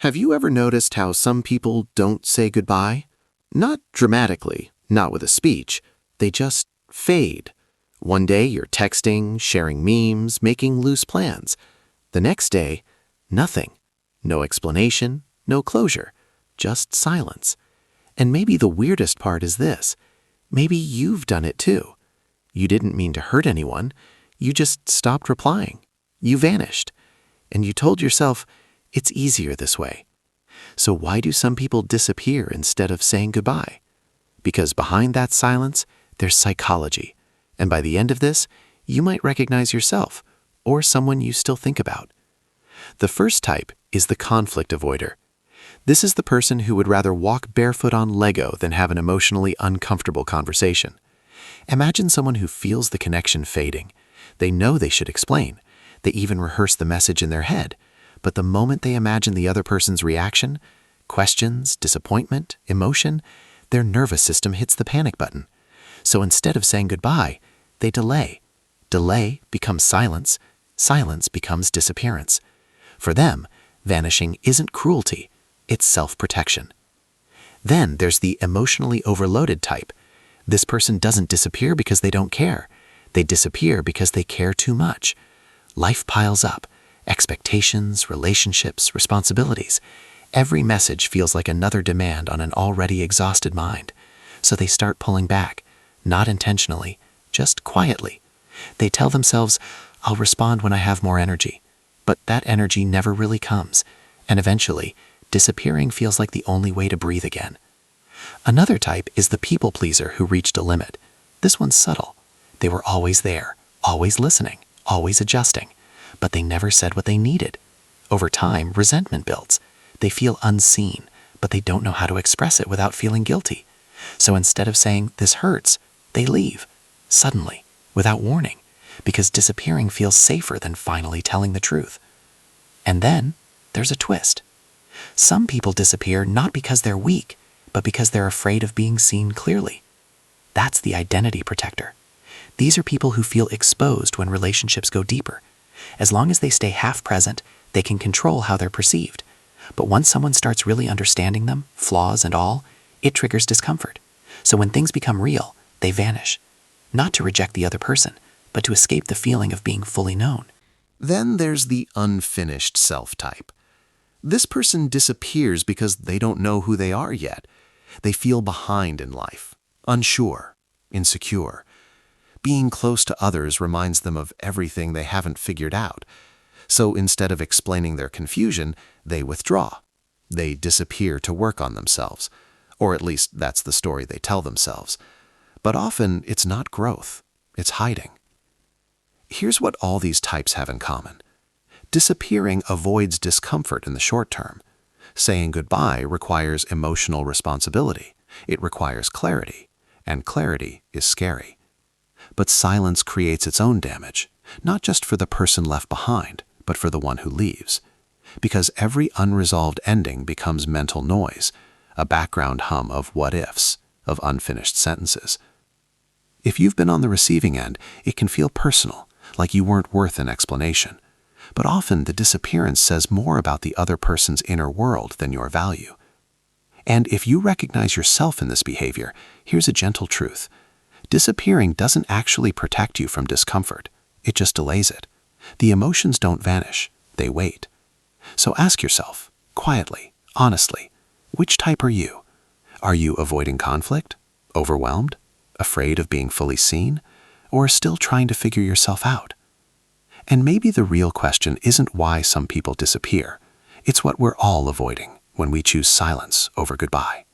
Have you ever noticed how some people don't say goodbye? Not dramatically, not with a speech. They just fade. One day you're texting, sharing memes, making loose plans. The next day, nothing. No explanation, no closure, just silence. And maybe the weirdest part is this. Maybe you've done it too. You didn't mean to hurt anyone. You just stopped replying. You vanished. And you told yourself, it's easier this way. So why do some people disappear instead of saying goodbye? Because behind that silence, there's psychology. And by the end of this, you might recognize yourself or someone you still think about. The first type is the conflict avoider. This is the person who would rather walk barefoot on Lego than have an emotionally uncomfortable conversation. Imagine someone who feels the connection fading. They know they should explain. They even rehearse the message in their head. But the moment they imagine the other person's reaction, questions, disappointment, emotion, their nervous system hits the panic button. So instead of saying goodbye, they delay. Delay becomes silence. Silence becomes disappearance. For them, vanishing isn't cruelty, it's self-protection. Then there's the emotionally overloaded type. This person doesn't disappear because they don't care. They disappear because they care too much. Life piles up. Expectations, relationships, responsibilities. Every message feels like another demand on an already exhausted mind. So they start pulling back, not intentionally, just quietly. They tell themselves, I'll respond when I have more energy. But that energy never really comes, and eventually, disappearing feels like the only way to breathe again. Another type is the people pleaser who reached a limit. This one's subtle. They were always there, always listening, always adjusting. But they never said what they needed. Over time, resentment builds. They feel unseen, but they don't know how to express it without feeling guilty. So instead of saying, this hurts, they leave, suddenly, without warning, because disappearing feels safer than finally telling the truth. And then, there's a twist. Some people disappear not because they're weak, but because they're afraid of being seen clearly. That's the identity protector. These are people who feel exposed when relationships go deeper. As long as they stay half present, they can control how they're perceived. But once someone starts really understanding them, flaws and all, it triggers discomfort. So when things become real, they vanish. Not to reject the other person, but to escape the feeling of being fully known. Then there's the unfinished self type. This person disappears because they don't know who they are yet. They feel behind in life, unsure, insecure. Being close to others reminds them of everything they haven't figured out. So instead of explaining their confusion, they withdraw. They disappear to work on themselves. Or at least that's the story they tell themselves. But often it's not growth, it's hiding. Here's what all these types have in common. Disappearing avoids discomfort in the short term. Saying goodbye requires emotional responsibility. It requires clarity, and clarity is scary. But silence creates its own damage, not just for the person left behind, but for the one who leaves. Because every unresolved ending becomes mental noise, a background hum of what-ifs, of unfinished sentences. If you've been on the receiving end, it can feel personal, like you weren't worth an explanation. But often the disappearance says more about the other person's inner world than your value. And if you recognize yourself in this behavior, here's a gentle truth. Disappearing doesn't actually protect you from discomfort. It just delays it. The emotions don't vanish. They wait. So ask yourself, quietly, honestly, which type are you? Are you avoiding conflict? Overwhelmed? Afraid of being fully seen? Or still trying to figure yourself out? And maybe the real question isn't why some people disappear. It's what we're all avoiding when we choose silence over goodbye.